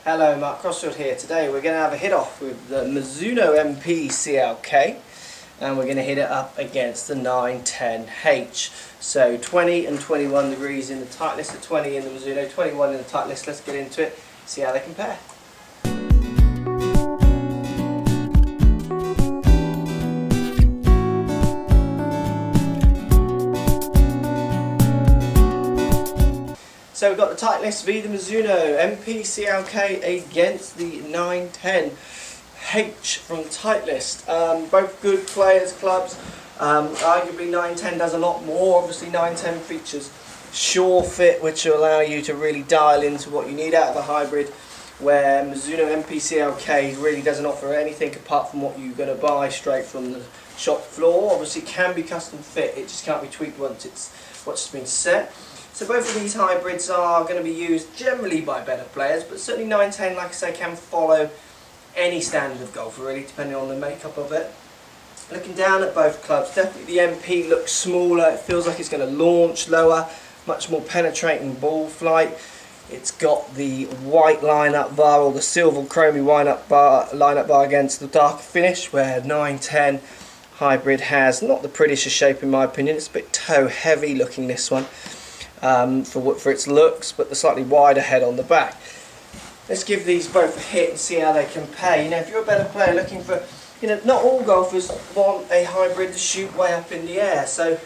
Hello, Mark Crossfield here. Today we're going to have a hit off with the Mizuno MP CLK and we're going to hit it up against the 910H. So 20 and 21 degrees in the Titleist, at 20 in the Mizuno, 21 in the Titleist. Let's get into it, see how they compare. So we've got the Titleist v the Mizuno MP CLK against the 910H from Titleist. Both good players, clubs. Arguably 910 does a lot more. Obviously 910 features sure fit, which will allow you to really dial into what you need out of a hybrid, where Mizuno MP CLK really doesn't offer anything apart from what you're going to buy straight from the shop floor. Obviously it can be custom fit, it just can't be tweaked once it's been set. So both of these hybrids are going to be used generally by better players, but certainly 910, like I say, can follow any standard of golf really, depending on the makeup of it. Looking down at both clubs, definitely the MP looks smaller, it feels like it's going to launch lower, much more penetrating ball flight. It's got the white line-up bar, or the silver chromy line-up bar against the darker finish, where 910 hybrid has not the prettiest shape in my opinion. It's a bit toe heavy looking, this one. For its looks, but the slightly wider head on the back. Let's give these both a hit and see how they compare. You know, if you're a better player looking for, not all golfers want a hybrid to shoot way up in the air. So,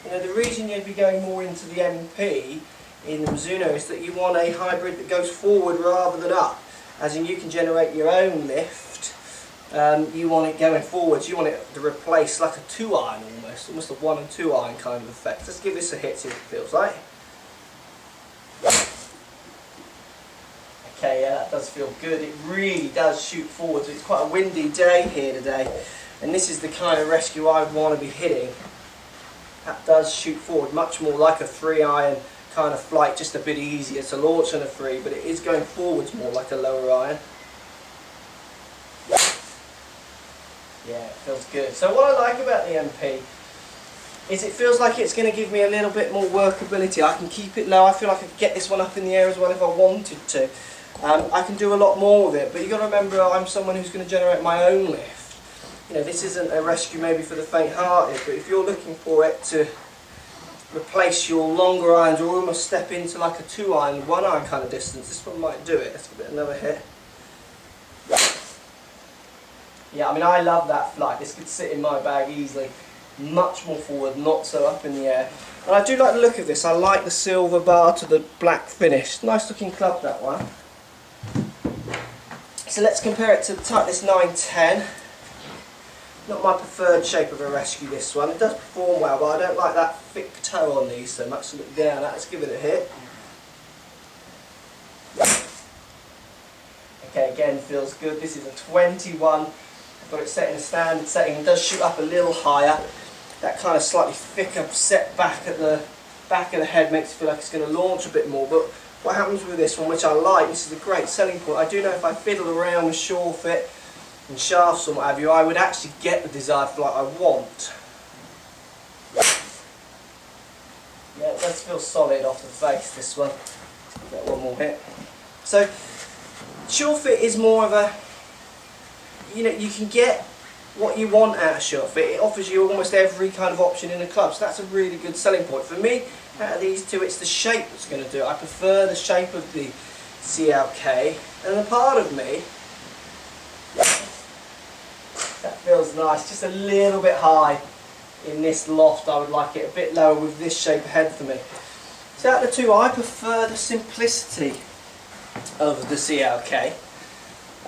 the reason you'd be going more into the MP in the Mizuno is that you want a hybrid that goes forward rather than up. As in, you can generate your own lift. You want it going forwards. You want it to replace like a 2-iron almost a 1 and 2 iron kind of effect. Let's give this a hit, see what it feels like. Okay, yeah, that does feel good. It really does shoot forwards. It's quite a windy day here today, and this is the kind of rescue I would want to be hitting. That does shoot forward, much more like a 3-iron kind of flight, just a bit easier to launch than a 3, but it is going forwards more like a lower iron. Yeah, it feels good. So what I like about the MP is it feels like it's going to give me a little bit more workability. I can keep it low. I feel like I could get this one up in the air as well if I wanted to. I can do a lot more with it, but you've got to remember I'm someone who's going to generate my own lift. This isn't a rescue maybe for the faint-hearted, but if you're looking for it to replace your longer irons or almost step into like a 2-iron, 1-iron kind of distance, this one might do it. Let's give it another hit. Yeah, I mean, I love that flight. This could sit in my bag easily. Much more forward, not so up in the air. And I do like the look of this. I like the silver bar to the black finish. Nice looking club, that one. So let's compare it to the Titleist 910. Not my preferred shape of a rescue, this one. It does perform well, but I don't like that thick toe on these so much to look down at. Let's give it a hit. Okay, again, feels good. This is a 21. I've got it set in a standard setting. It does shoot up a little higher. That kind of slightly thicker set back at the back of the head makes it feel like it's going to launch a bit more. But what happens with this one, which I like, this is a great selling point. I do know if I fiddle around with sure fit and shafts and what have you, I would actually get the desired flight I want. Yeah, it does feel solid off the face, this one. Let's give that one more hit. So, sure fit is more of a, you can get what you want out of sure fit. It offers you almost every kind of option in the club, so that's a really good selling point. For me, out of these two, it's the shape that's going to do it. I prefer the shape of the CLK, and a part of me, that feels nice, just a little bit high in this loft. I would like it a bit lower with this shape ahead for me. So out of the two, I prefer the simplicity of the CLK.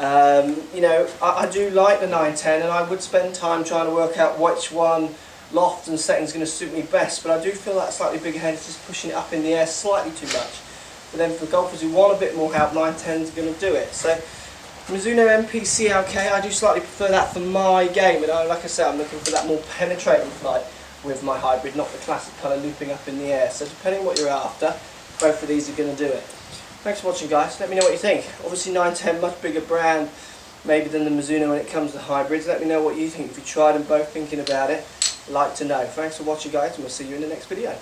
I do like the 910, and I would spend time trying to work out which one loft and setting is going to suit me best, but I do feel that slightly bigger head is just pushing it up in the air slightly too much. But then for golfers who want a bit more help, 910 is going to do it. So Mizuno MP CLK, I do slightly prefer that for my game, and like I said, I'm looking for that more penetrating flight with my hybrid, not the classic kind of looping up in the air. So depending on what you're after, both of these are going to do it. Thanks for watching, guys. Let me know what you think. Obviously 910, much bigger brand maybe than the Mizuno when it comes to hybrids. Let me know what you think. If you tried them both, thinking about it, I'd like to know. Thanks for watching, guys, and we'll see you in the next video.